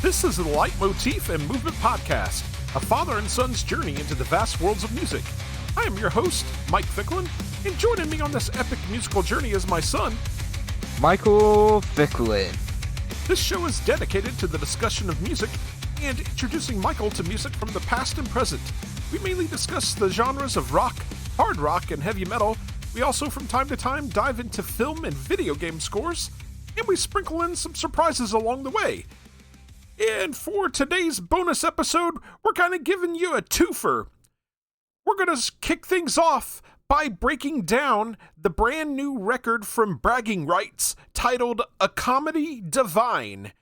This is the Leitmotif and Movement Podcast, a father and son's journey into the vast worlds of music. I am your host, Mike Ficklin, and joining me on this epic musical journey is my son, Michael Ficklin. This show is dedicated to the discussion of music and introducing Michael to music from the past and present. We mainly discuss the genres of rock, hard rock, and heavy metal. We also, from time to time, dive into film and video game scores, and we sprinkle in some surprises along the way. And for today's bonus episode, we're kind of giving you a twofer. We're going to kick things off by breaking down the brand new record from Bragging Rights titled A Comedy Divine.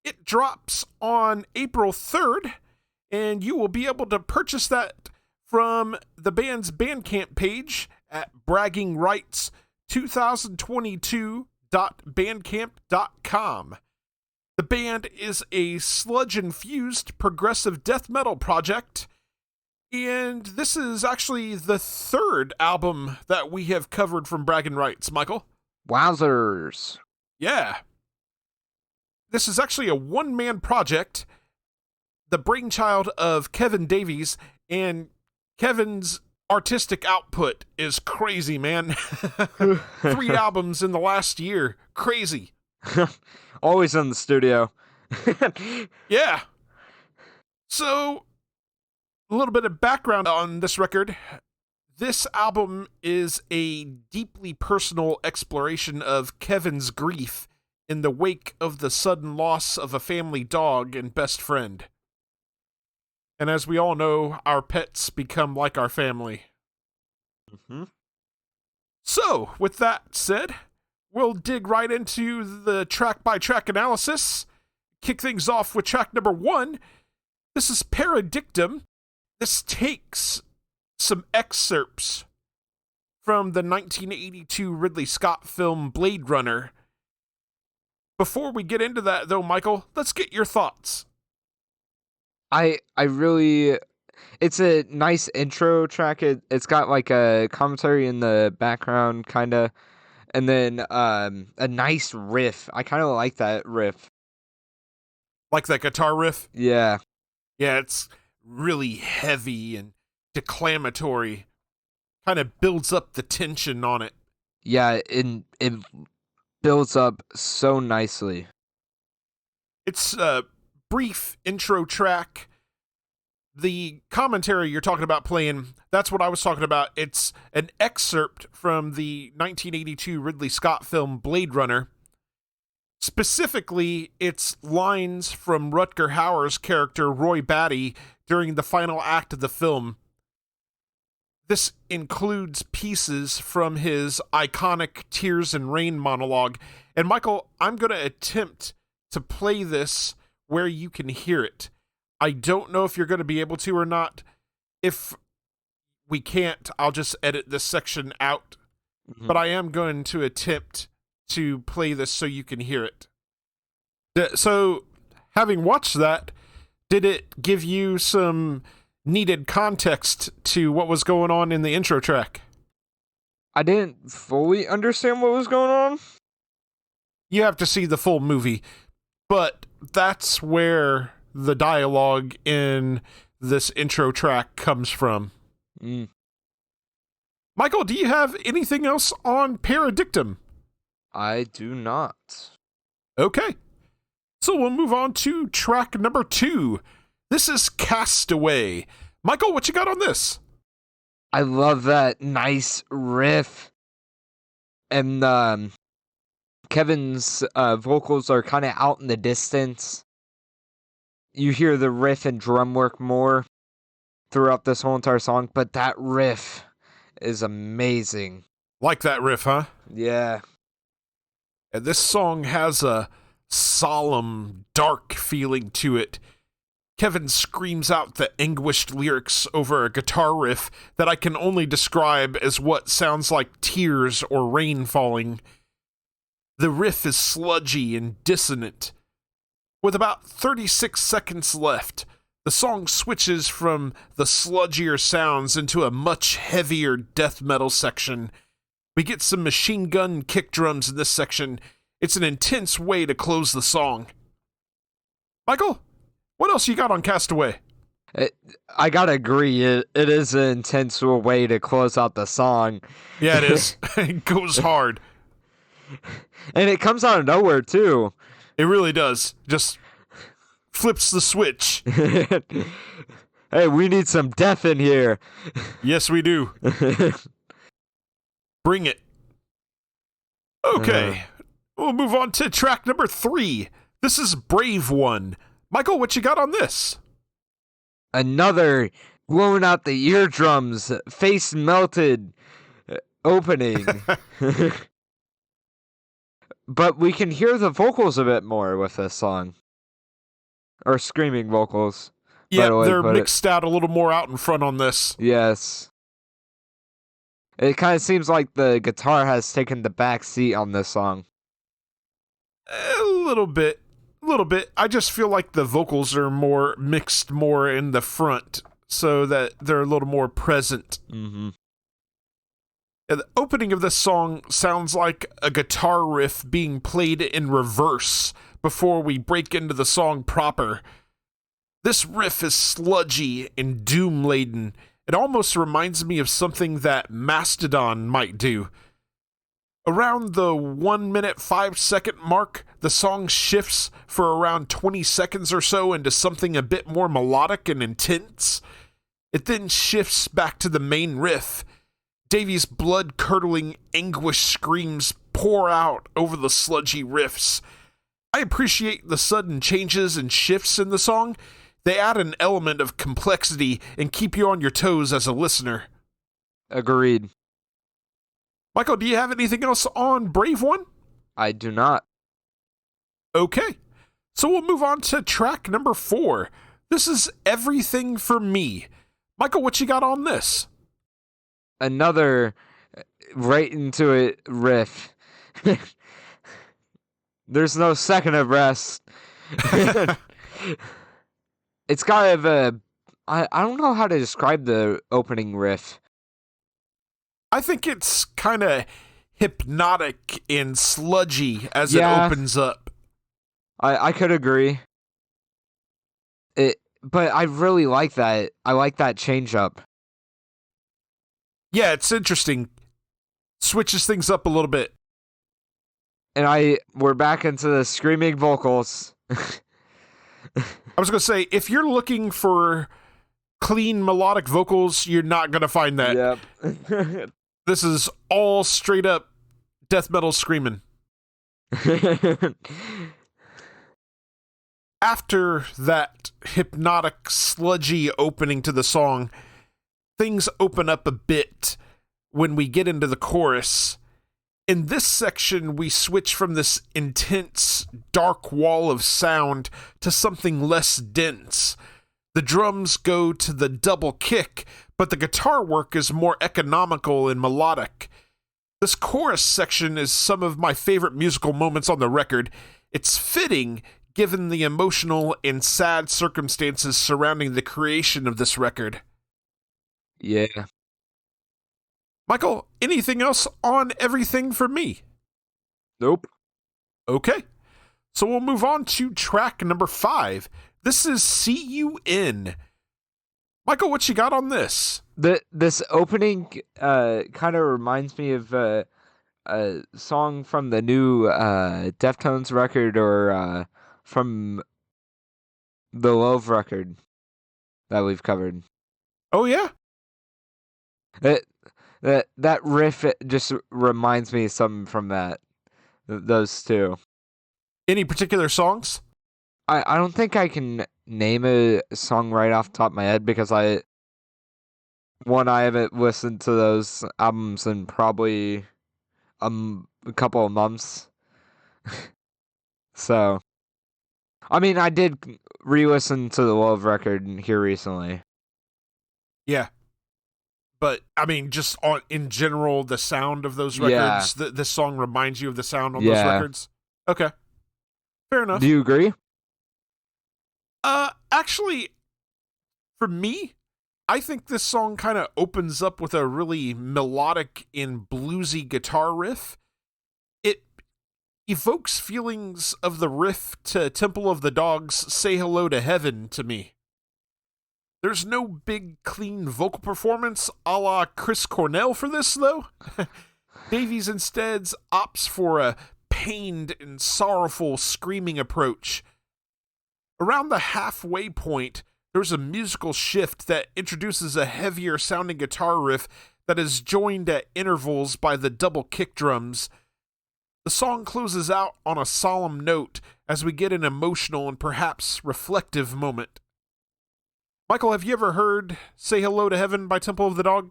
It drops on April 3rd, and you will be able to purchase that from the band's Bandcamp page at braggingrights2022.bandcamp.com. The band is a sludge-infused progressive death metal project, and this is actually the third album that we have covered from Bragging Rights, Michael. Wowzers. Yeah. This is actually a one-man project, the brainchild of Kevin Davies, and Kevin's artistic output is crazy, man. 3 albums in the last year. Crazy. Always in the studio. Yeah. So, a little bit of background on this record. This album is a deeply personal exploration of Kevin's grief in the wake of the sudden loss of a family dog and best friend. And as we all know, our pets become like our family. Mm-hmm. So, with that said, we'll dig right into the track-by-track analysis. Kick things off with track number 1. This is Paradictum. This takes some excerpts from the 1982 Ridley Scott film Blade Runner. Before we get into that, though, Michael, let's get your thoughts. I really... It's a nice intro track. It's got like a commentary in the background, kind of. And then a nice riff. I kind of like that riff. Like that guitar riff? Yeah. Yeah, it's really heavy and declamatory. Kind of builds up the tension on it. Yeah, it builds up so nicely. It's a brief intro track. The commentary you're talking about playing, that's what I was talking about. It's an excerpt from the 1982 Ridley Scott film Blade Runner. Specifically, it's lines from Rutger Hauer's character Roy Batty during the final act of the film. This includes pieces from his iconic Tears and Rain monologue. And Michael, I'm going to attempt to play this where you can hear it. I don't know if you're going to be able to or not. If we can't, I'll just edit this section out. Mm-hmm. But I am going to attempt to play this so you can hear it. So, having watched that, did it give you some needed context to what was going on in the intro track? I didn't fully understand what was going on. You have to see the full movie, but that's where the dialogue in this intro track comes from. Michael, do you have anything else on Paradictum? I do not. Okay. So we'll move on to track number 2. This is Castaway. Michael, what you got on this? I love that nice riff. And Kevin's vocals are kind of out in the distance. You hear the riff and drum work more throughout this whole entire song, but that riff is amazing. Like that riff, huh? Yeah. And this song has a solemn, dark feeling to it. Kevin screams out the anguished lyrics over a guitar riff that I can only describe as what sounds like tears or rain falling. The riff is sludgy and dissonant. With about 36 seconds left, the song switches from the sludgier sounds into a much heavier death metal section. We get some machine gun kick drums in this section. It's an intense way to close the song. Michael, what else you got on Castaway? I gotta agree, it is an intense way to close out the song. Yeah, it is. It goes hard. And it comes out of nowhere, too. It really does. Just flips the switch. Hey, we need some death in here. Yes, we do. Bring it. Okay. We'll move on to track number 3. This is Brave One. Michael, what you got on this? Another blowing out the eardrums, face melted opening. But we can hear the vocals a bit more with this song. Or screaming vocals. Yeah, they're mixed out a little more out in front on this. Yes. It kind of seems like the guitar has taken the back seat on this song. A little bit. I just feel like the vocals are more mixed more in the front so that they're a little more present. Mm-hmm. And the opening of this song sounds like a guitar riff being played in reverse before we break into the song proper. This riff is sludgy and doom-laden. It almost reminds me of something that Mastodon might do. Around the 1 minute 5 second mark, the song shifts for around 20 seconds or so into something a bit more melodic and intense. It then shifts back to the main riff. Davy's blood-curdling anguish screams pour out over the sludgy riffs. I appreciate the sudden changes and shifts in the song. They add an element of complexity and keep you on your toes as a listener. Agreed. Michael, do you have anything else on Brave One? I do not. Okay. So we'll move on to track number 4. This is Everything for Me. Michael, what you got on this? Another right into it riff. There's no second of rest. It's kind of a... I don't know how to describe the opening riff. I think it's kind of hypnotic and sludgy as it opens up. I could agree. But I really like that. I like that change up. Yeah, it's interesting. Switches things up a little bit. And we're back into the screaming vocals. I was going to say, if you're looking for clean melodic vocals, you're not going to find that. Yep. This is all straight up death metal screaming. After that hypnotic, sludgy opening to the song, things open up a bit when we get into the chorus. In this section, we switch from this intense, dark wall of sound to something less dense. The drums go to the double kick, but the guitar work is more economical and melodic. This chorus section is some of my favorite musical moments on the record. It's fitting given the emotional and sad circumstances surrounding the creation of this record. Yeah. Michael, anything else on Everything for Me? Nope. Okay. So we'll move on to track number 5. This is See You In. Michael, what you got on this? This opening kind of reminds me of a song from the new Deftones record or from the Love record that we've covered. Oh, yeah? That riff just reminds me of something from those two. Any particular songs? I don't think I can name a song right off the top of my head because I haven't listened to those albums in probably a couple of months. So, I mean, I did re-listen to the Love record here recently. Yeah. But, I mean, just in general, the sound of those records, this song reminds you of the sound on those records? Okay. Fair enough. Do you agree? Actually, for me, I think this song kind of opens up with a really melodic and bluesy guitar riff. evokes feelings of the riff to Temple of the Dog's Say Hello to Heaven to me. There's no big, clean vocal performance a la Chris Cornell for this, though. Davies instead opts for a pained and sorrowful screaming approach. Around the halfway point, there's a musical shift that introduces a heavier sounding guitar riff that is joined at intervals by the double kick drums. The song closes out on a solemn note as we get an emotional and perhaps reflective moment. Michael, have you ever heard Say Hello to Heaven by Temple of the Dog?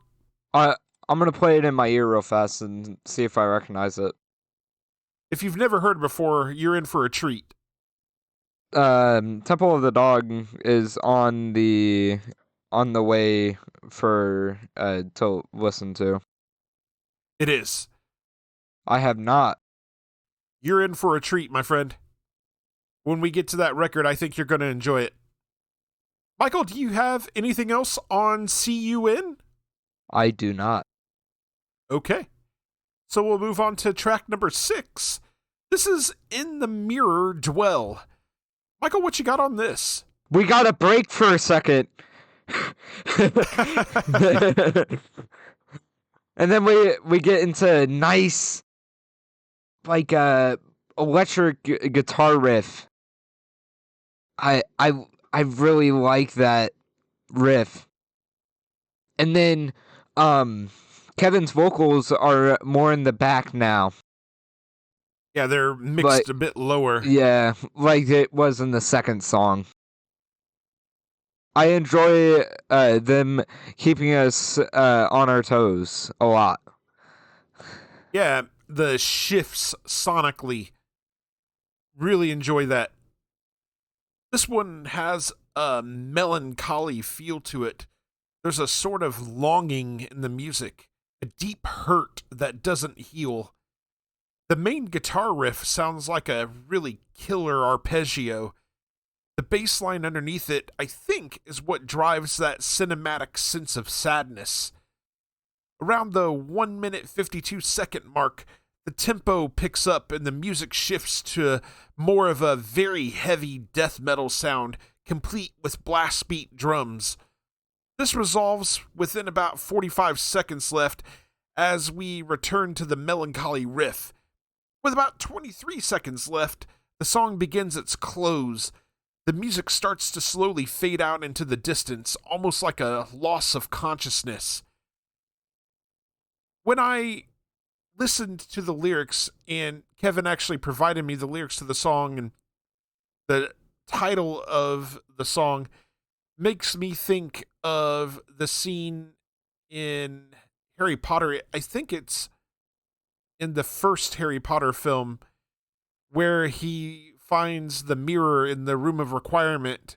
I'm going to play it in my ear real fast and see if I recognize it. If you've never heard it before, you're in for a treat. Temple of the Dog is on the way for to listen to. It is. I have not. You're in for a treat, my friend. When we get to that record, I think you're going to enjoy it. Michael, do you have anything else on CUN? I do not. Okay. So we'll move on to track number 6. This is In the Mirror Dwell. Michael, what you got on this? We got a break for a second. And then we get into nice, like, electric guitar riff. I really like that riff. And then Kevin's vocals are more in the back now. Yeah, they're mixed a bit lower. Yeah, like it was in the second song. I enjoy them keeping us on our toes a lot. Yeah, the shifts sonically. Really enjoy that. This one has a melancholy feel to it. There's a sort of longing in the music, a deep hurt that doesn't heal. The main guitar riff sounds like a really killer arpeggio. The bass line underneath it, I think, is what drives that cinematic sense of sadness. Around the 1 minute 52 second mark, the tempo picks up and the music shifts to more of a very heavy death metal sound, complete with blast beat drums. This resolves within about 45 seconds left as we return to the melancholy riff. With about 23 seconds left, the song begins its close. The music starts to slowly fade out into the distance, almost like a loss of consciousness. When I listened to the lyrics, and Kevin actually provided me the lyrics to the song, and the title of the song makes me think of the scene in Harry Potter. I think it's in the first Harry Potter film where he finds the mirror in the room of requirement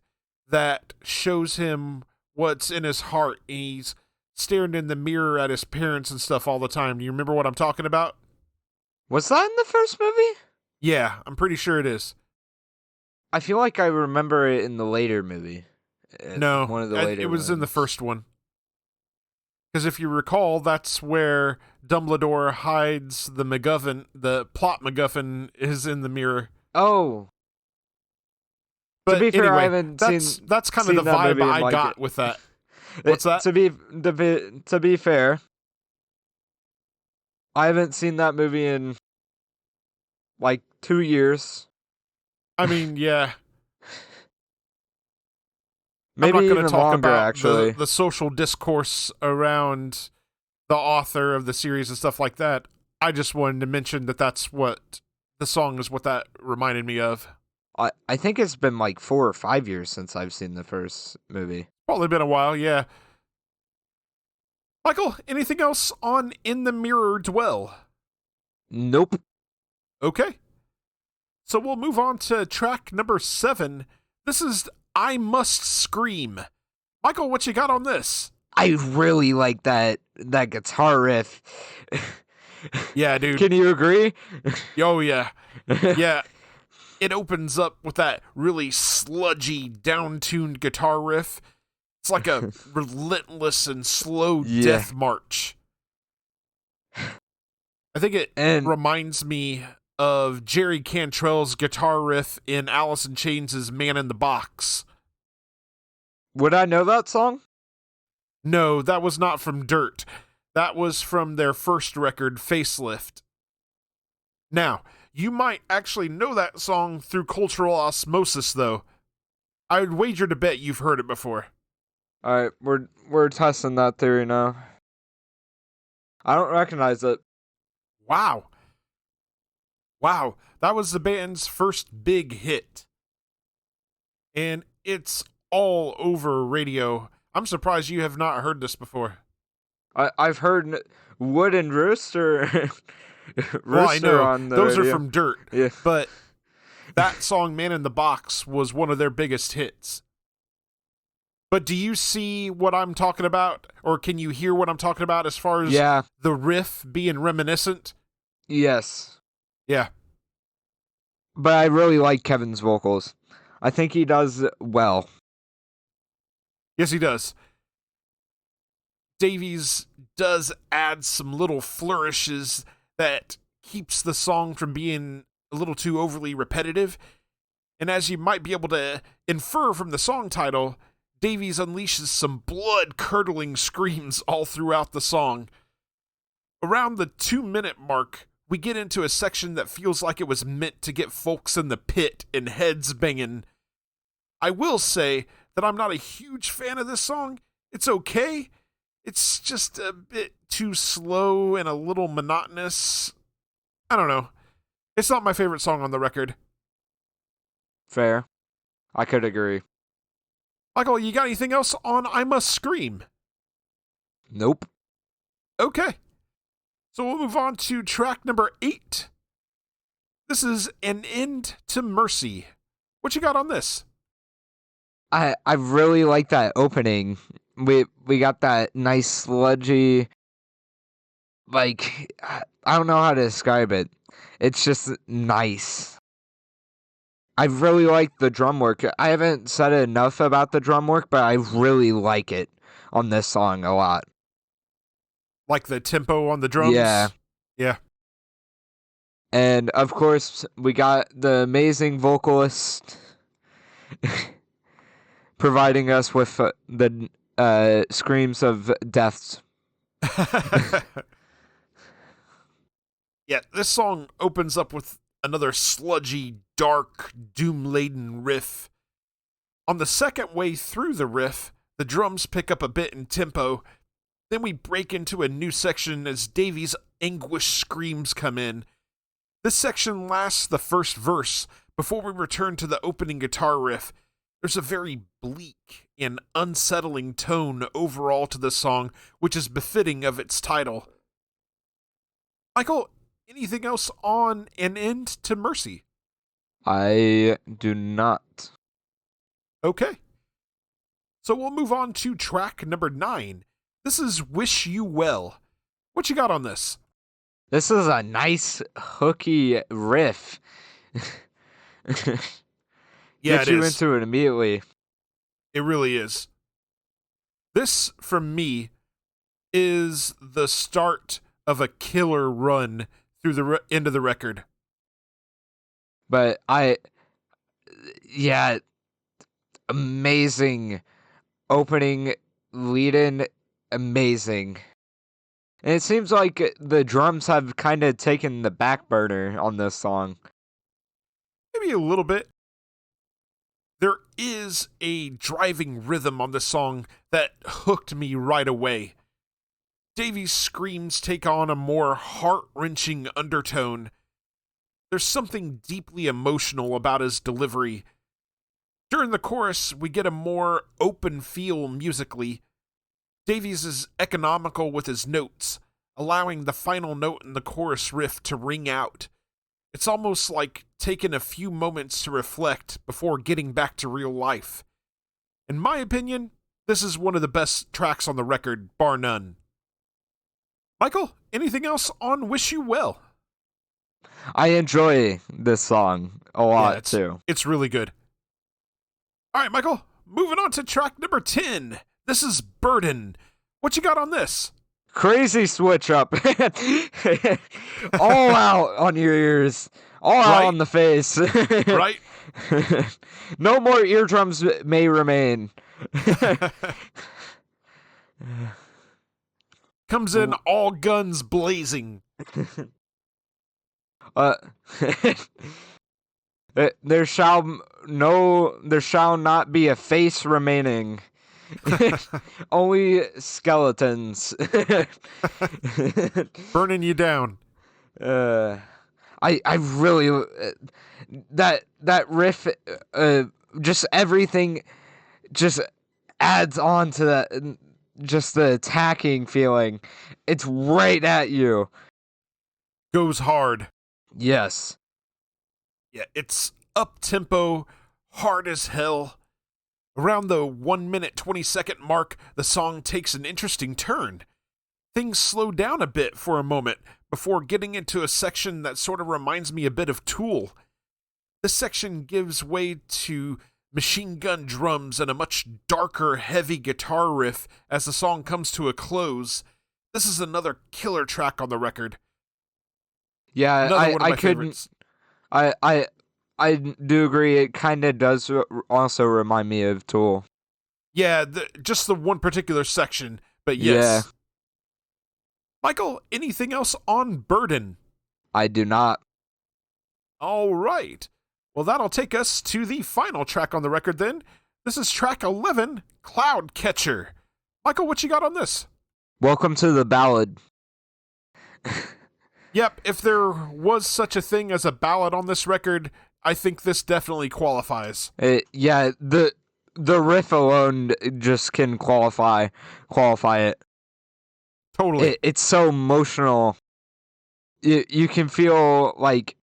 that shows him what's in his heart, and he's staring in the mirror at his parents and stuff all the time. Do you remember what I'm talking about? Was that in the first movie? Yeah, I'm pretty sure it is. I feel like I remember it in the later movie. No, one of the later it was ones. in the first one. Because if you recall, that's where Dumbledore hides the MacGuffin. The plot MacGuffin is in the mirror. Oh. But to be fair, anyway, I haven't that's kind of the that vibe movie I like got it. with that. What's that? To be fair, I haven't seen that movie in like 2 years. I mean, yeah. Maybe I'm not going even to talk longer, about actually. the social discourse around the author of the series and stuff like that. I just wanted to mention that that's what the song is, what that reminded me of. I think it's been like 4 or 5 years since I've seen the first movie. Probably been a while, yeah. Michael, anything else on In the Mirror Dwell? Nope. Okay. So we'll move on to track number 7. This is I Must Scream. Michael, what you got on this? I really like that guitar riff. Yeah, dude. Can you agree? Oh, yeah. Yeah. It opens up with that really sludgy, down-tuned guitar riff. It's like a relentless and slow death march. I think it reminds me of Jerry Cantrell's guitar riff in Alice in Chains' Man in the Box. Would I know that song? No, that was not from Dirt. That was from their first record, Facelift. Now, you might actually know that song through cultural osmosis, though. I would wager to bet you've heard it before. Alright, we're testing that theory now. I don't recognize it. Wow. Wow, that was the band's first big hit. And it's all over radio. I'm surprised you have not heard this before. I've heard Wood and Rooster. Rooster Well, I know. on the Those radio. are from Dirt. Yeah. But that song, Man in the Box, was one of their biggest hits. But do you see what I'm talking about? Or can you hear what I'm talking about as far as the riff being reminiscent? Yes. Yeah. But I really like Kevin's vocals. I think he does well. Yes, he does. Davies does add some little flourishes that keeps the song from being a little too overly repetitive. And as you might be able to infer from the song title, Davies unleashes some blood-curdling screams all throughout the song. Around the 2-minute mark, we get into a section that feels like it was meant to get folks in the pit and heads banging. I will say that I'm not a huge fan of this song. It's okay. It's just a bit too slow and a little monotonous. I don't know. It's not my favorite song on the record. Fair. I could agree. Michael, you got anything else on I Must Scream? Nope. Okay. So we'll move on to track number 8. This is An End to Mercy. What you got on this? I really like that opening. We got that nice sludgy, like, I don't know how to describe it. It's just nice. I really like the drum work. I haven't said enough about the drum work, but I really like it on this song a lot. Like the tempo on the drums? Yeah. Yeah. And, of course, we got the amazing vocalist providing us with the screams of death. Yeah, this song opens up with another sludgy, dark, doom-laden riff. On the second way through the riff, the drums pick up a bit in tempo. Then we break into a new section as Davies' anguished screams come in. This section lasts the first verse before we return to the opening guitar riff. There's a very bleak and unsettling tone overall to the song, which is befitting of its title. Michael, anything else on An End to Mercy? I do not. Okay. So we'll move on to track number 9. This is Wish You Well. What you got on this? This is a nice hooky riff. Yeah, Gets it you is. into it immediately. It really is. This, for me, is the start of a killer run through the end of the record. But amazing opening, lead-in, amazing. And it seems like the drums have kind of taken the back burner on this song. Maybe a little bit. There is a driving rhythm on the song that hooked me right away. Davies' screams take on a more heart-wrenching undertone. There's something deeply emotional about his delivery. During the chorus, we get a more open feel musically. Davies is economical with his notes, allowing the final note in the chorus riff to ring out. It's almost like taking a few moments to reflect before getting back to real life. In my opinion, this is one of the best tracks on the record, bar none. Michael, anything else on Wish You Well? I enjoy this song a lot, too. It's really good. All right, Michael, moving on to track number 10. This is Burden. What you got on this? Crazy switch up. All out on your ears. All out Right? on the face. Right? No more eardrums may remain. Comes in all guns blazing. uh, there shall not be a face remaining. Only skeletons. Burning you down. I really that riff, just everything just adds on to that, just the attacking feeling. It's right at you. Goes hard. Yes. Yeah, it's up-tempo, hard as hell. Around the 1 minute 20-second mark, the song takes an interesting turn. Things slow down a bit for a moment before getting into a section that sort of reminds me a bit of Tool. This section gives way to machine gun drums and a much darker, heavy guitar riff as the song comes to a close. This is another killer track on the record. Yeah, Another one of I my couldn't. favorites. I do agree. It kind of does also remind me of Tool. Yeah, just the one particular section, but yes. Yeah. Michael, anything else on Burden? I do not. All right. Well, that'll take us to the final track on the record then. This is track 11, Cloud Catcher. Michael, what you got on this? Welcome to the ballad. Yep, if there was such a thing as a ballad on this record, I think this definitely qualifies. Yeah, the riff alone just can qualify it. Totally. It's so emotional. You can feel like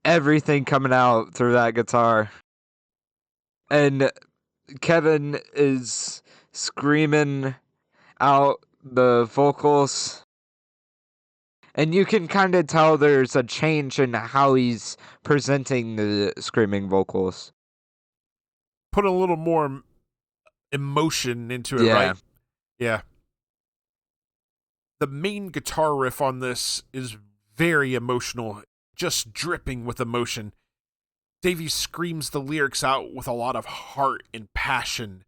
everything coming out through that guitar. And Kevin is screaming out the vocals. And you can kind of tell there's a change in how he's presenting the screaming vocals. Put a little more emotion into it, right? Yeah. The main guitar riff on this is very emotional, just dripping with emotion. Davey screams the lyrics out with a lot of heart and passion.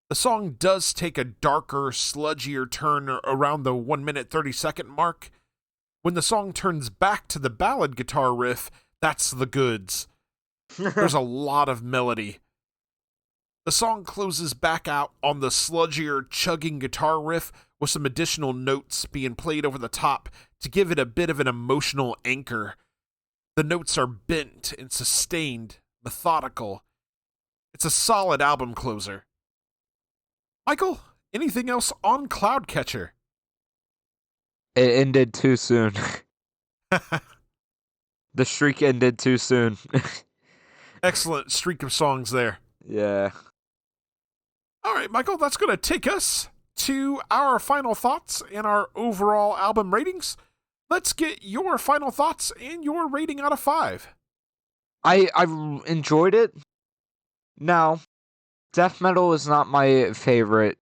The song does take a darker, sludgier turn around the 1 minute 30-second mark. When the song turns back to the ballad guitar riff, that's the goods. There's a lot of melody. The song closes back out on the sludgier, chugging guitar riff with some additional notes being played over the top to give it a bit of an emotional anchor. The notes are bent and sustained, methodical. It's a solid album closer. Michael, anything else on Cloudcatcher? It ended too soon. The streak ended too soon. Excellent streak of songs there. Yeah. All right, Michael, that's going to take us to our final thoughts and our overall album ratings. Let's get your final thoughts and your rating out of 5. I enjoyed it. Now, death metal is not my favorite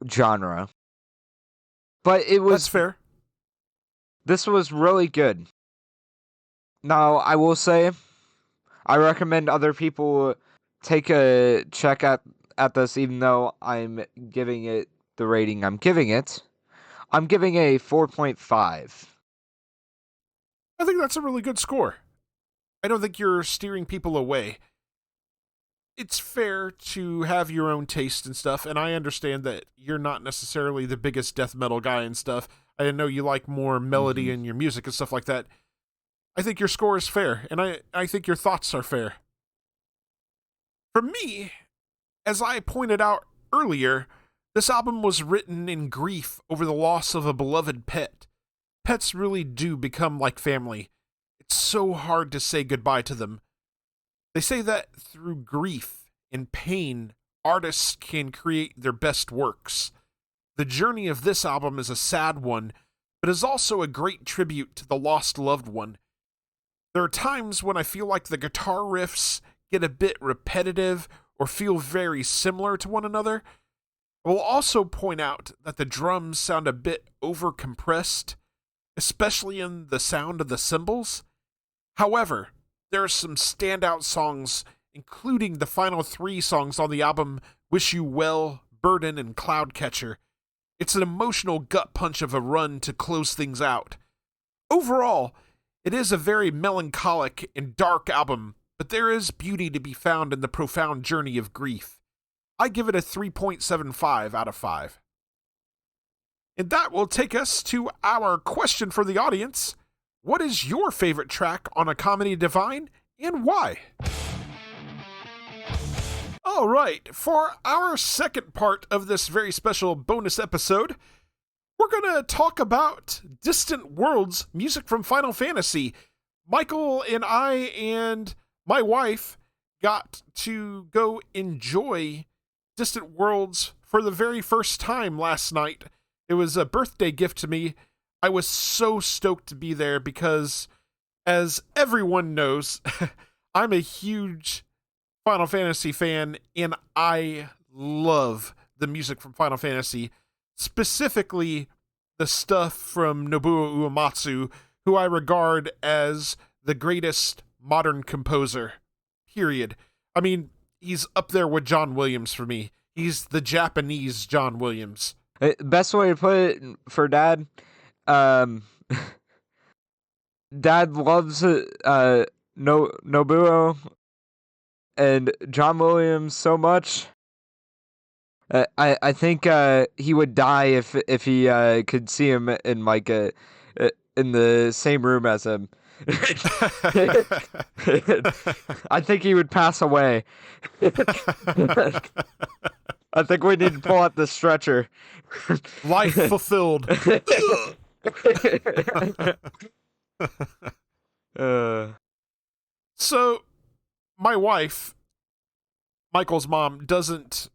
genre. But it was... That's fair. This was really good. Now, I will say, I recommend other people take a check at this, even though I'm giving it the rating I'm giving it. I'm giving a 4.5. I think that's a really good score. I don't think you're steering people away. It's fair to have your own taste and stuff, and I understand that you're not necessarily the biggest death metal guy and stuff. I know you like more melody in your music and stuff like that. I think your score is fair, and I think your thoughts are fair. For me, as I pointed out earlier, this album was written in grief over the loss of a beloved pet. Pets really do become like family. It's so hard to say goodbye to them. They say that through grief and pain, artists can create their best works. The journey of this album is a sad one, but is also a great tribute to the lost loved one. There are times when I feel like the guitar riffs get a bit repetitive or feel very similar to one another. I will also point out that the drums sound a bit over-compressed, especially in the sound of the cymbals. However, there are some standout songs, including the final 3 songs on the album Wish You Well, Burden, and Cloudcatcher. It's an emotional gut punch of a run to close things out. Overall, it is a very melancholic and dark album, but there is beauty to be found in the profound journey of grief. I give it a 3.75 out of 5. And that will take us to our question for the audience. What is your favorite track on A Comedy Divine, and why? All right, for our second part of this very special bonus episode, we're going to talk about Distant Worlds music from Final Fantasy. Michael and I and my wife got to go enjoy Distant Worlds for the very first time last night. It was a birthday gift to me. I was so stoked to be there because, as everyone knows, I'm a huge Final Fantasy fan, and I love the music from Final Fantasy, specifically the stuff from Nobuo Uematsu, who I regard as the greatest modern composer, period. I mean, he's up there with John Williams for me. He's the Japanese John Williams. Best way to put it for Dad, Dad loves Nobuo and John Williams so much. I think he would die if he could see him in like in the same room as him. I think he would pass away. I think we need to pull out the stretcher. Life fulfilled. So, my wife, Michael's mom, doesn't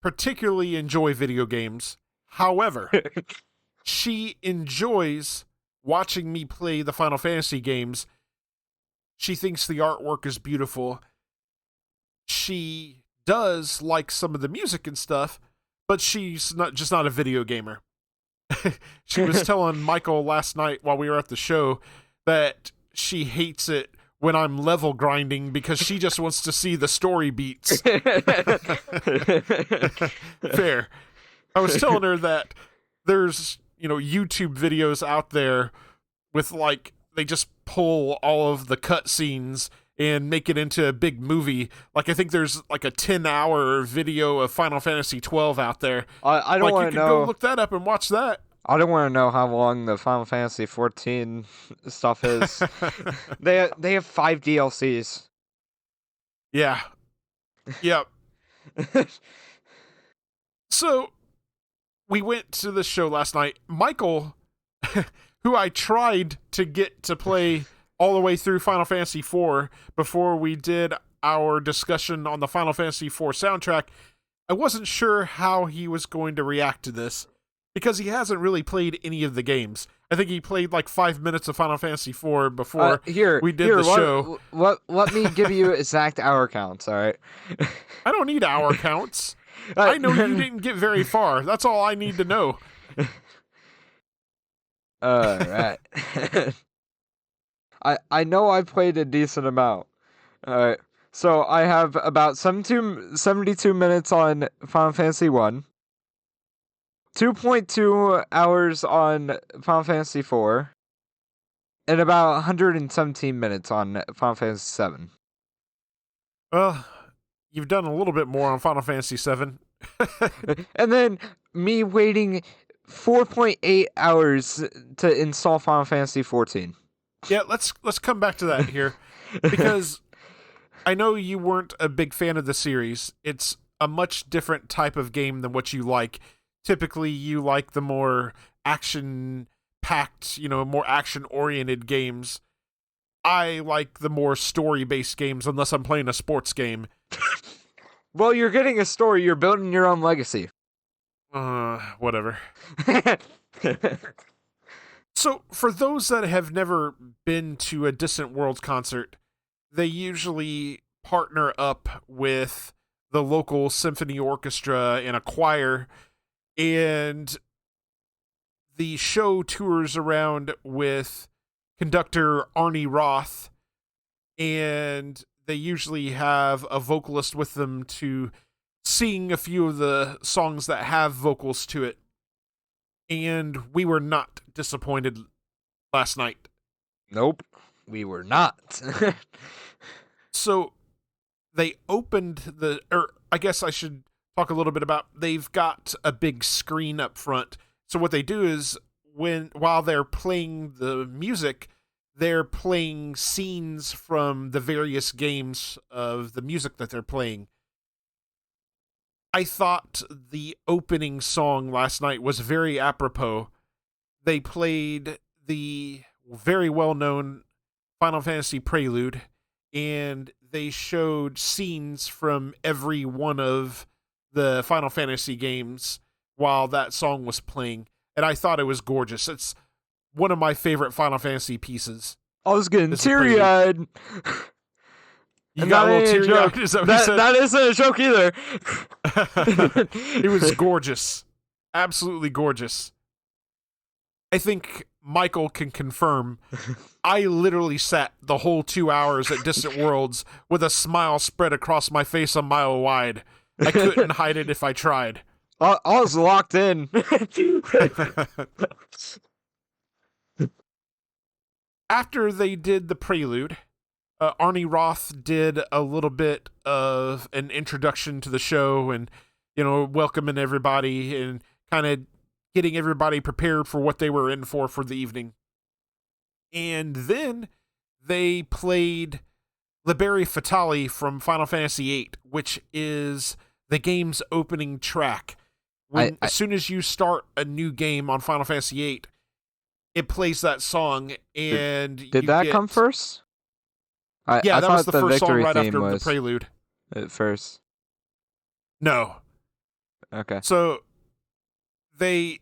particularly enjoy video games. However, she enjoys watching me play the Final Fantasy games. She thinks the artwork is beautiful. She does like some of the music and stuff, but she's not a video gamer. She was telling Michael last night while we were at the show that she hates it when I'm level grinding because she just wants to see the story beats. Fair. I was telling her that there's, YouTube videos out there with like, they just pull all of the cutscenes and make it into a big movie. Like, I think there's like a 10-hour video of Final Fantasy 12 out there. I don't want to know. You can go look that up and watch that. I don't want to know how long the Final Fantasy 14 stuff is. They have 5 DLCs. Yeah. Yep. So, we went to the show last night. Michael, who I tried to get to play all the way through Final Fantasy IV before we did our discussion on the Final Fantasy IV soundtrack, I wasn't sure how he was going to react to this, because he hasn't really played any of the games. I think he played like 5 minutes of Final Fantasy IV before we did the show. Let me give you exact hour counts, all right? I don't need hour counts. I know you didn't get very far. That's all I need to know. All right. I know I played a decent amount. All right. So I have about 72 minutes on Final Fantasy 1. 2.2 hours on Final Fantasy 4, and about 117 minutes on Final Fantasy 7. Well, you've done a little bit more on Final Fantasy 7. And then me waiting 4.8 hours to install Final Fantasy 14. Yeah, let's come back to that here, because I know you weren't a big fan of the series. It's a much different type of game than what you like. Typically, you like the more action-packed, more action-oriented games. I like the more story-based games, unless I'm playing a sports game. Well, you're getting a story. You're building your own legacy. Whatever. So, for those that have never been to a Distant Worlds concert, they usually partner up with the local symphony orchestra and a choir, and the show tours around with conductor Arnie Roth, and they usually have a vocalist with them to sing a few of the songs that have vocals to it. And we were not disappointed last night. Nope, we were not. So they opened or I guess I should talk a little bit about, they've got a big screen up front. So what they do is while they're playing the music, they're playing scenes from the various games of the music that they're playing. I thought the opening song last night was very apropos. They played the very well-known Final Fantasy Prelude, and they showed scenes from every one of the Final Fantasy games while that song was playing, and I thought it was gorgeous. It's one of my favorite Final Fantasy pieces. I was getting teary-eyed. You got a little teary-eyed? Is that what you said? That isn't a joke either. It was gorgeous. Absolutely gorgeous. I think Michael can confirm. I literally sat the whole 2 hours at Distant Worlds with a smile spread across my face a mile wide. I couldn't hide it if I tried. I was locked in. After they did the prelude, Arnie Roth did a little bit of an introduction to the show and, welcoming everybody and kind of getting everybody prepared for what they were in for the evening. And then they played Liberi Fatali from Final Fantasy VIII, which is the game's opening track. As soon as you start a new game on Final Fantasy VIII, it plays that song, and did that come first? That was the first song right after the prelude. At first. No. Okay. So they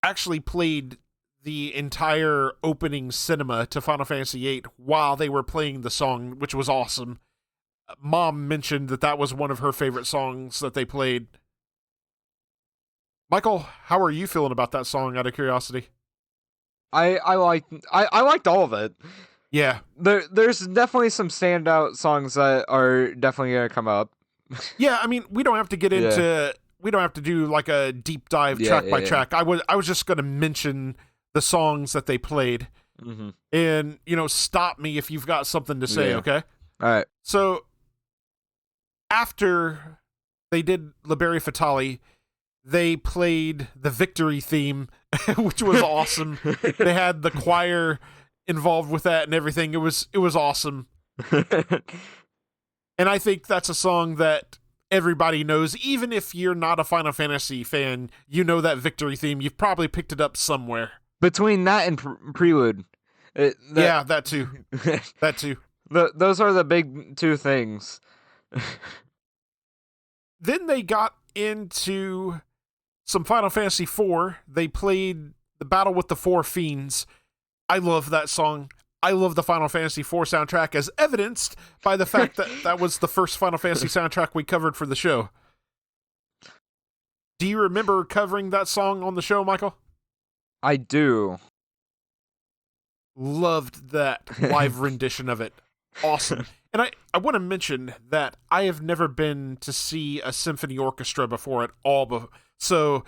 actually played the entire opening cinema to Final Fantasy VIII while they were playing the song, which was awesome. Mom mentioned that was one of her favorite songs that they played. Michael, how are you feeling about that song, out of curiosity? I liked all of it. Yeah. There's definitely some standout songs that are definitely gonna come up. Yeah, I mean, we don't have to get into we don't have to do like a deep dive track by track. I was just gonna mention the songs that they played. Mm-hmm. And, stop me if you've got something to say, okay? All right. So after they did Liberi Fatali, they played the victory theme, which was awesome. They had the choir involved with that and everything. It was awesome. And I think that's a song that everybody knows. Even if you're not a Final Fantasy fan, you know that victory theme. You've probably picked it up somewhere. Between that and Prelude. That too. That too. Those are the big two things. Then they got into some Final Fantasy IV. They played the Battle with the Four Fiends. I love that song. I love the Final Fantasy IV soundtrack, as evidenced by the fact that was the first Final Fantasy soundtrack we covered for the show. Do you remember covering that song on the show, Michael? I do. Loved that live rendition of it. Awesome. And I want to mention that I have never been to see a symphony orchestra before at all. So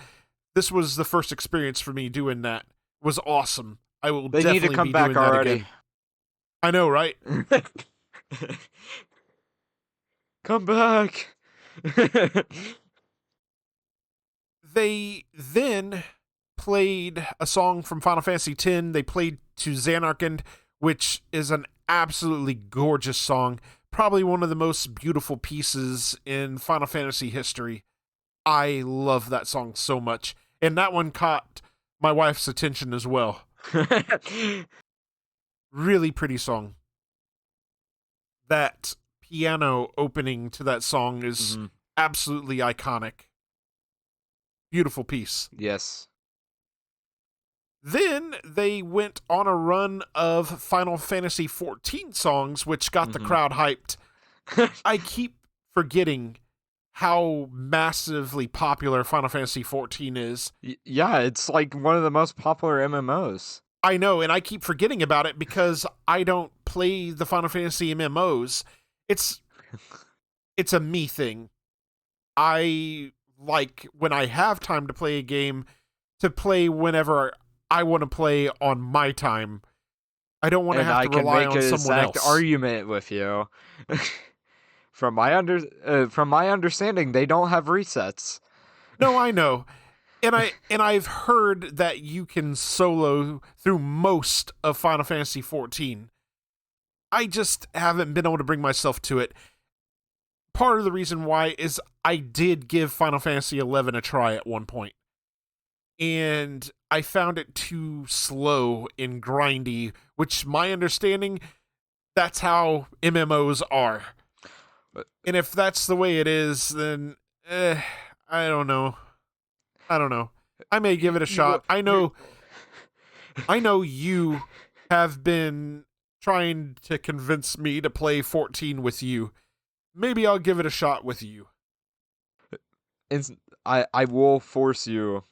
this was the first experience for me doing that. It was awesome. I will They definitely need to come be back doing that already. again. I know, right? Come back. They then played a song from Final Fantasy X. They played To Xanarkand, which is an absolutely gorgeous song. Probably one of the most beautiful pieces in Final Fantasy history. I love that song so much. And that one caught my wife's attention as well. Really pretty song. That piano opening to that song is absolutely iconic. Beautiful piece. Yes. Then they went on a run of Final Fantasy XIV songs, which got the crowd hyped. I keep forgetting how massively popular Final Fantasy XIV is. Yeah, it's like one of the most popular MMOs. I know, and I keep forgetting about it because I don't play the Final Fantasy MMOs. It's a me thing. I like when I have time to play a game to play whenever I want to play on my time. I don't want to And have I to can rely make on an someone exact else. argument with you. From my understanding, they don't have resets. No, I know. I've heard that you can solo through most of Final Fantasy 14. I just haven't been able to bring myself to it. Part of the reason why is I did give Final Fantasy 11 a try at one point, and I found it too slow and grindy, which my understanding, that's how MMOs are. And if that's the way it is, then I don't know. I may give it a shot. I know you have been trying to convince me to play 14 with you. Maybe I'll give it a shot with you. I will force you.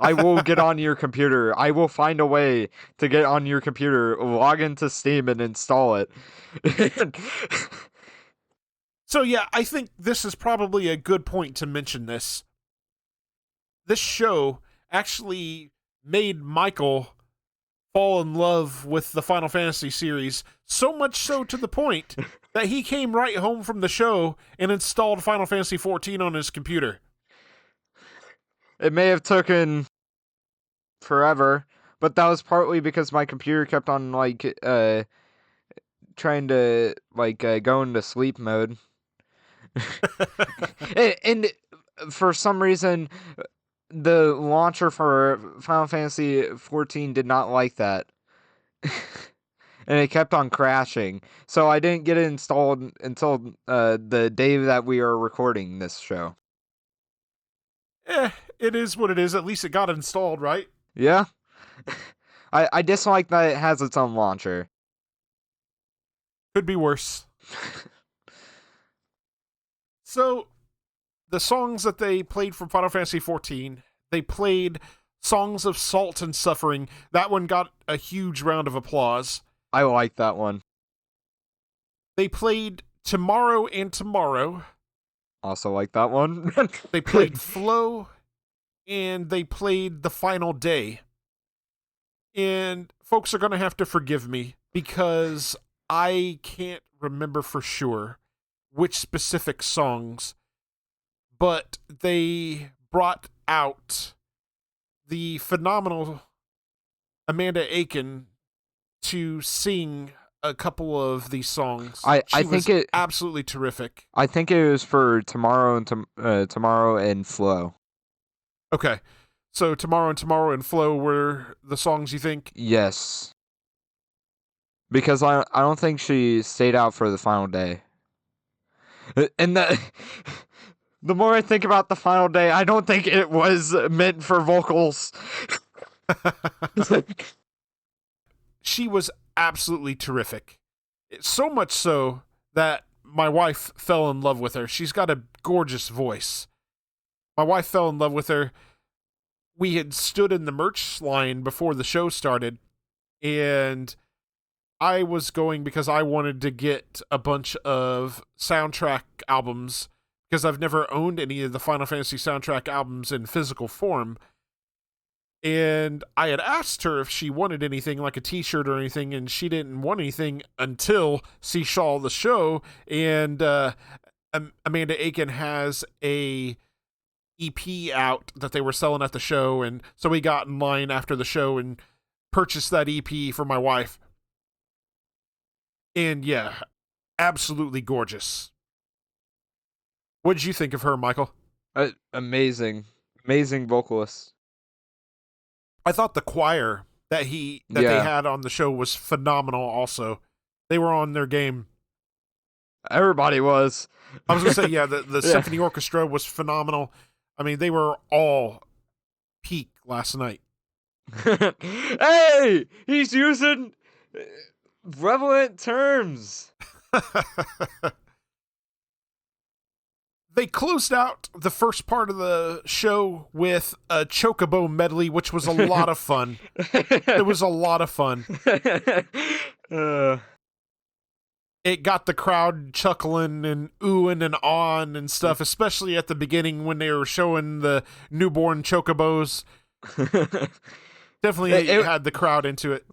I will get on your computer. I will find a way to get on your computer, log into Steam, and install it. So yeah, I think this is probably a good point to mention this. This show actually made Michael fall in love with the Final Fantasy series, so much so to the point that he came right home from the show and installed Final Fantasy 14 on his computer. It may have taken forever, but that was partly because my computer kept on trying to go into sleep mode. and for some reason the launcher for Final Fantasy 14 did not like that. And it kept on crashing. So I didn't get it installed until the day that we are recording this show. It is what it is. At least it got installed, right? Yeah. I dislike that it has its own launcher. Could be worse. So, the songs that they played from Final Fantasy 14, they played Songs of Salt and Suffering. That one got a huge round of applause. I like that one. They played Tomorrow and Tomorrow. Also like that one. They played Flow, and they played The Final Day. And folks are going to have to forgive me because I can't remember for sure which specific songs, but they brought out the phenomenal Amanda Aiken to sing a couple of these songs. I She think was it absolutely terrific. I think it was for Tomorrow and Flow. Okay, so Tomorrow and Flow were the songs you think? Yes. Because I don't think she stayed out for the final day. And the more I think about the final day, I don't think it was meant for vocals. She was absolutely terrific. So much so that my wife fell in love with her. She's got a gorgeous voice. My wife fell in love with her. We had stood in the merch line before the show started, and I was going because I wanted to get a bunch of soundtrack albums because I've never owned any of the Final Fantasy soundtrack albums in physical form. And I had asked her if she wanted anything like a t-shirt or anything, and she didn't want anything until she saw the show. And Amanda Aiken has a EP out that they were selling at the show, and so we got in line after the show and purchased that EP for my wife. And yeah, absolutely gorgeous. What did you think of her, Michael? Amazing vocalist. I thought the choir that they had on the show was phenomenal also. They were on their game. Everybody was. I was going to say, yeah, the symphony orchestra was phenomenal. I mean, they were all peak last night. Hey, he's using relevant terms. They closed out the first part of the show with a Chocobo medley, which was a lot of fun. It was a lot of fun. It got the crowd chuckling and oohing and awing and stuff, especially at the beginning when they were showing the newborn Chocobos. Definitely it had the crowd into it.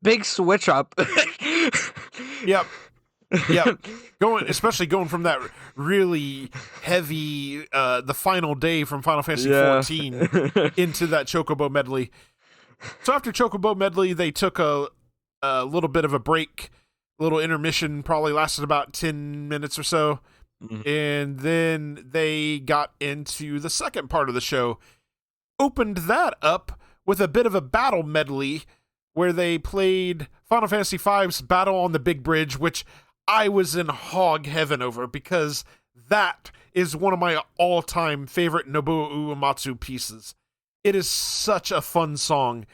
Big switch up. Yep. Especially going from that really heavy, the final day from Final Fantasy XIV into that Chocobo medley. So after Chocobo medley, they took a little bit of a break, a little intermission, probably lasted about 10 minutes or so. Mm-hmm. And then they got into the second part of the show, opened that up with a bit of a battle medley where they played Final Fantasy V's Battle on the Big Bridge, which I was in hog heaven over because that is one of my all-time favorite Nobuo Uematsu pieces. It is such a fun song.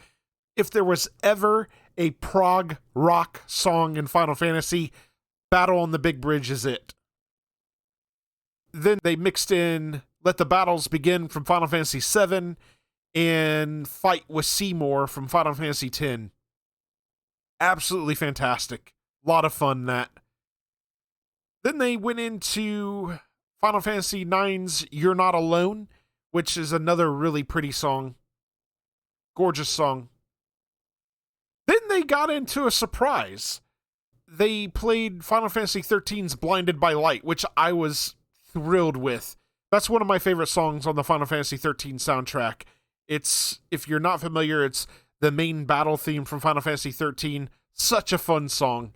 If there was ever a prog rock song in Final Fantasy, Battle on the Big Bridge is it. Then they mixed in Let the Battles Begin from Final Fantasy VII and Fight with Seymour from Final Fantasy X. Absolutely fantastic. A lot of fun, that. Then they went into Final Fantasy IX's You're Not Alone, which is another really pretty song. Gorgeous song. Then they got into a surprise. They played Final Fantasy XIII's Blinded by Light, which I was thrilled with. That's one of my favorite songs on the Final Fantasy XIII soundtrack. It's, if you're not familiar, it's the main battle theme from Final Fantasy XIII. Such a fun song.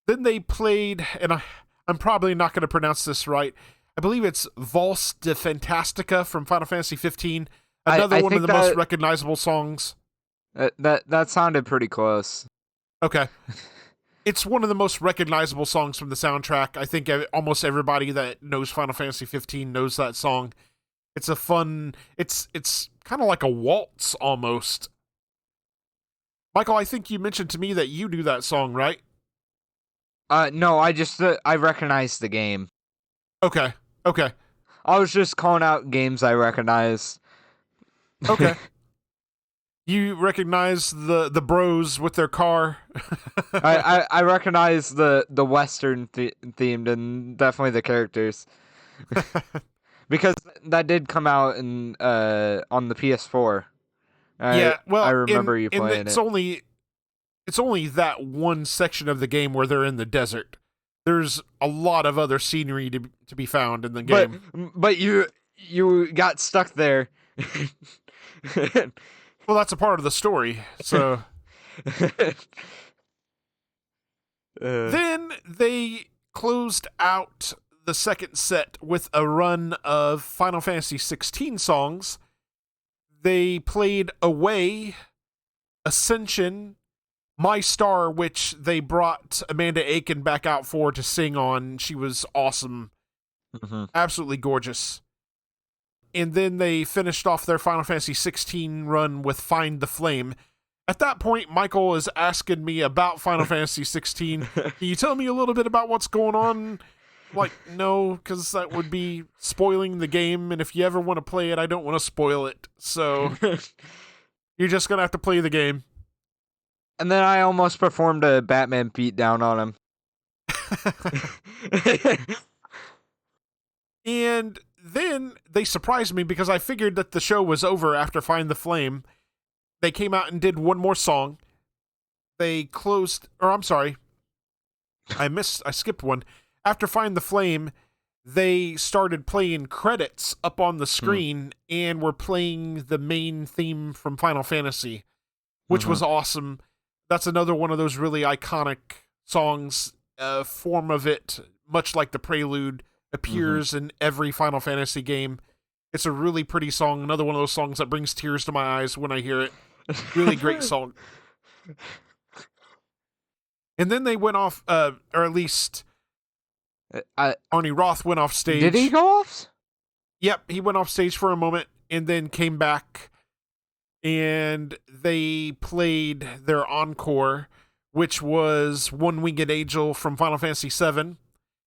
Then they played, and I'm probably not going to pronounce this right, I believe it's Valse de Fantastica from Final Fantasy XV. Another one of the most recognizable songs. That sounded pretty close. Okay. It's one of the most recognizable songs from the soundtrack. I think almost everybody that knows Final Fantasy XV knows that song. It's a fun, it's kind of like a waltz almost. Michael, I think you mentioned to me that you do that song, right? No, I recognized the game. Okay. I was just calling out games I recognized. Okay. You recognize the bros with their car? I recognize the Western themed and definitely the characters. Because that did come out in on the PS4. Yeah, well, I remember you playing it. It's only that one section of the game where they're in the desert. There's a lot of other scenery to be found in the game. But you got stuck there. Well, that's a part of the story. So then they closed out the second set with a run of Final Fantasy XVI songs. They played Away, Ascension, My Star, which they brought Amanda Aiken back out for to sing on. She was awesome. Mm-hmm. Absolutely gorgeous. And then they finished off their Final Fantasy XVI run with Find the Flame. At that point, Michael is asking me about Final Fantasy XVI. Can you tell me a little bit about what's going on? Like, no, because that would be spoiling the game, and if you ever want to play it, I don't want to spoil it. So you're just going to have to play the game. And then I almost performed a Batman beatdown on him. And then they surprised me because I figured that the show was over after Find the Flame. They came out and did one more song. They closed, or I'm sorry, I skipped one. After Find the Flame, they started playing credits up on the screen and were playing the main theme from Final Fantasy, which was awesome. That's another one of those really iconic songs. Form of it, much like the prelude, appears in every Final Fantasy game. It's a really pretty song. Another one of those songs that brings tears to my eyes when I hear it. Really great song. And then they went off, or at least Arnie Roth went off stage. Did he go off? Yep, he went off stage for a moment and then came back, and they played their encore, which was One Winged Angel from Final Fantasy VII.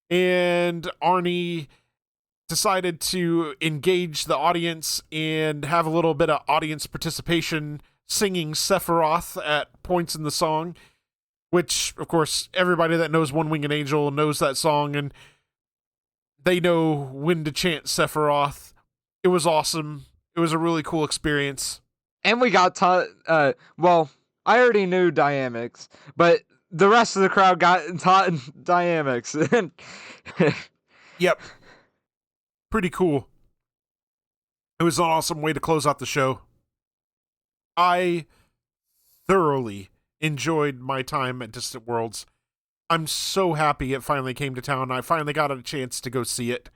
and Arnie decided to engage the audience and have a little bit of audience participation singing Sephiroth at points in the song, which, of course, everybody that knows One Winged Angel knows that song, and they know when to chant Sephiroth. It was awesome. It was a really cool experience. And we got taught, well, I already knew dynamics, but the rest of the crowd got taught dynamics. Yep. Pretty cool. It was an awesome way to close out the show. I thoroughly enjoyed my time at Distant Worlds. I'm so happy it finally came to town. I finally got a chance to go see it.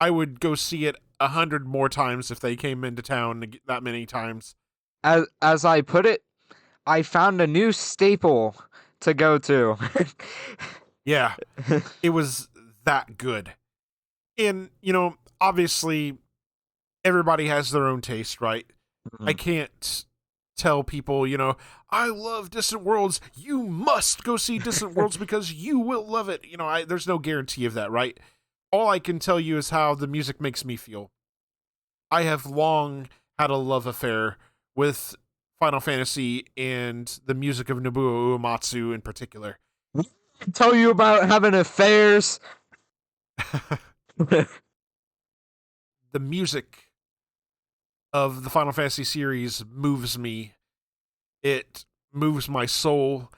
I would go see it 100 more times if they came into town that many times. As I put it, I found a new staple to go to. Yeah, it was that good. And, obviously, everybody has their own taste, right? I can't tell people, I love Distant Worlds. You must go see Distant Worlds because you will love it. There's no guarantee of that, right? All I can tell you is how the music makes me feel. I have long had a love affair with Final Fantasy and the music of Nobuo Uematsu in particular. Tell you about having affairs. The music of the Final Fantasy series moves me. It moves my soul.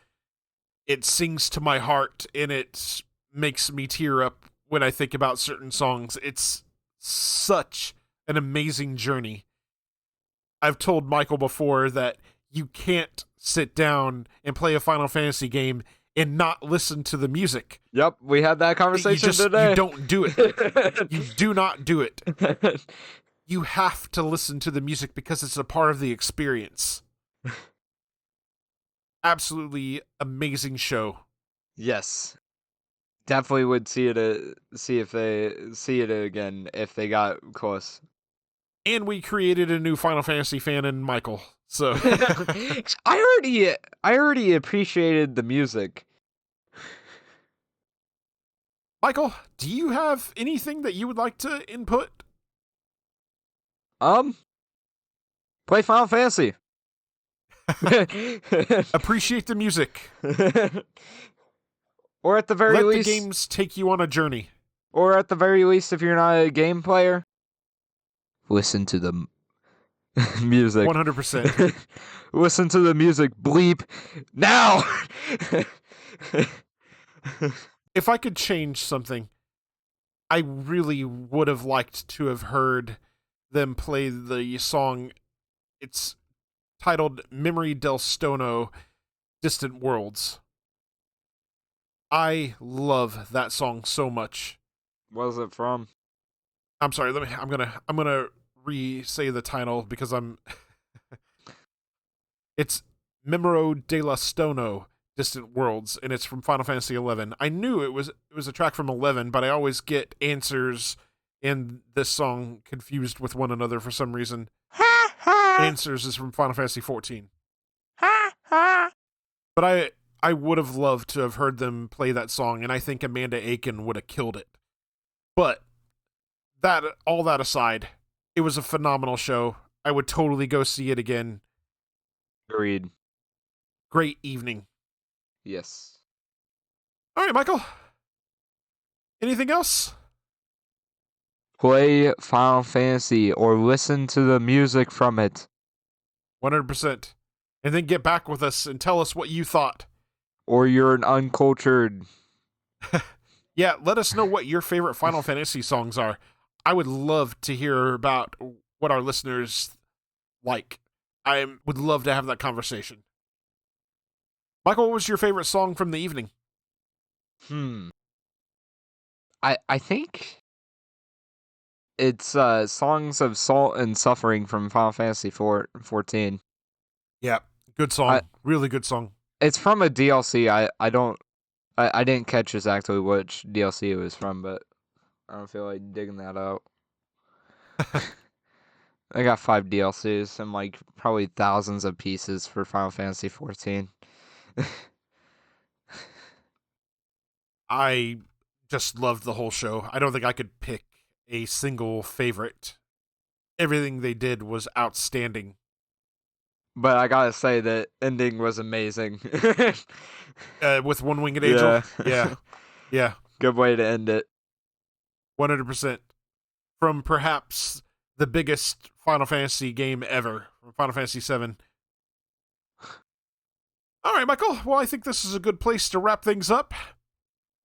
It sings to my heart, and it makes me tear up when I think about certain songs. It's such an amazing journey. I've told Michael before that you can't sit down and play a Final Fantasy game and not listen to the music. Yep, we had that conversation today. You don't do it. You do not do it. You have to listen to the music because it's a part of the experience. Absolutely amazing show. Yes. Definitely would see if they see it again if they got close. And we created a new Final Fantasy fan in Michael. So I already appreciated the music. Michael, do you have anything that you would like to input? Play Final Fantasy. Appreciate the music. Or at the very Let least, the games take you on a journey. Or at the very least, if you're not a game player, listen to the music. 100%. Listen to the music. Bleep now. If I could change something, I really would have liked to have heard them play the song. It's titled Memory del Stono, Distant Worlds. I love that song so much. What is it from? I'm sorry, I'm gonna re-say the title because it's Memoro della Stono, Distant Worlds, and it's from Final Fantasy XI. I knew it was a track from 11, but I always get Answers and this song confused with one another for some reason. Answers is from Final Fantasy XIV. But I would have loved to have heard them play that song, and I think Amanda Aiken would have killed it. But all that aside, it was a phenomenal show. I would totally go see it again. Agreed. Great evening. Yes. All right, Michael. Anything else? Play Final Fantasy or listen to the music from it. 100%. And then get back with us and tell us what you thought. Or you're an uncultured. Yeah, let us know what your favorite Final Fantasy songs are. I would love to hear about what our listeners like. I would love to have that conversation. Michael, what was your favorite song from the evening? I think it's Songs of Salt and Suffering from Final Fantasy 14. Yeah, good song. Really good song. It's from a DLC. I didn't catch exactly which DLC it was from, but I don't feel like digging that out. I got 5 DLCs and like probably thousands of pieces for Final Fantasy 14. I just loved the whole show. I don't think I could pick a single favorite. Everything they did was outstanding. But I gotta say that ending was amazing. With One Winged Angel? Yeah. Good way to end it. 100%. From perhaps the biggest Final Fantasy game ever, Final Fantasy VII. All right, Michael. Well, I think this is a good place to wrap things up.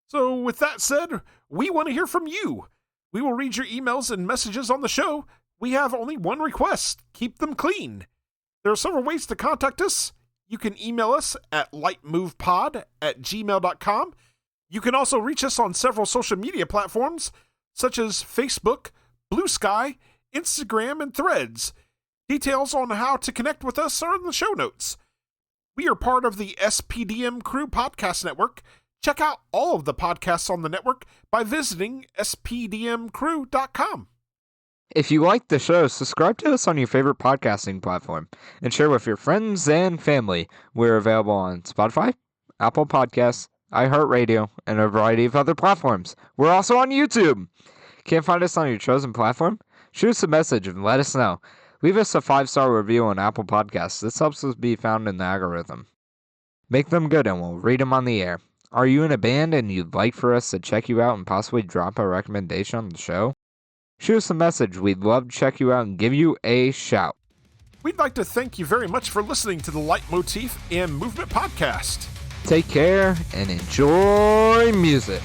So with that said, we want to hear from you. We will read your emails and messages on the show. We have only one request. Keep them clean. There are several ways to contact us. You can email us at lightmovepod@gmail.com. You can also reach us on several social media platforms, such as Facebook, Blue Sky, Instagram, and Threads. Details on how to connect with us are in the show notes. We are part of the SPDM Crew Podcast Network. Check out all of the podcasts on the network by visiting spdmcrew.com. If you like the show, subscribe to us on your favorite podcasting platform and share with your friends and family. We're available on Spotify, Apple Podcasts, iHeartRadio, and a variety of other platforms. We're also on YouTube. Can't find us on your chosen platform? Shoot us a message and let us know. Leave us a 5-star review on Apple Podcasts. This helps us be found in the algorithm. Make them good and we'll read them on the air. Are you in a band and you'd like for us to check you out and possibly drop a recommendation on the show? Shoot us a message. We'd love to check you out and give you a shout. We'd like to thank you very much for listening to the Leitmotif and Movement Podcast. Take care and enjoy music.